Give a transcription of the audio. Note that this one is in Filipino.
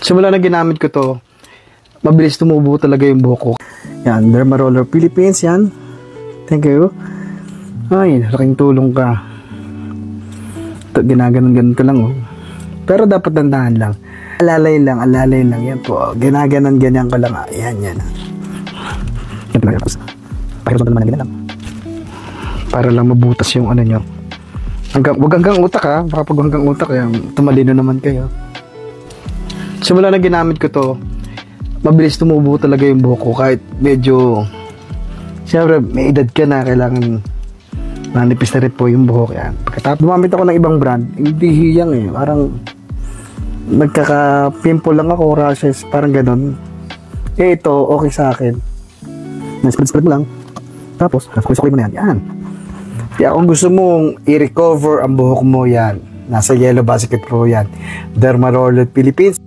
Simula na ginamit ko to, mabilis tumubo talaga yung buhok ko. Yan, Derma Roller Philippines, yan. Thank you. Ay, laking tulong ka. Ginaganon-ganon ko lang, oh. Pero dapat dandahan lang. Alalay lang. Yan po. Ginaganon-ganyan ko lang. Yan. Yan po lang. Pakirusan ko naman na ganyan lang. Para lang mabutas yung ano nyo. Wag hanggang utak, ha. Baka pag hanggang utak, tumalino naman kayo. Simula na ginamit ko to, mabilis tumubo talaga yung buhok ko. Kahit medyo, siyempre, may edad ka na, kailangan nanipis na rin po yung buhok. Yan. Pagkatapos dumamit ako ng ibang brand, hindi hiyang eh. Parang nagkaka-pimple lang ako, rashes, parang ganon. Ito, okay sa akin. Spread mo lang. Tapos, sukli mo na yan. Yan. Kaya kung gusto mong i-recover ang buhok mo, yan. Nasa Yellow Basket Pro yan. Derma Roller Philippines.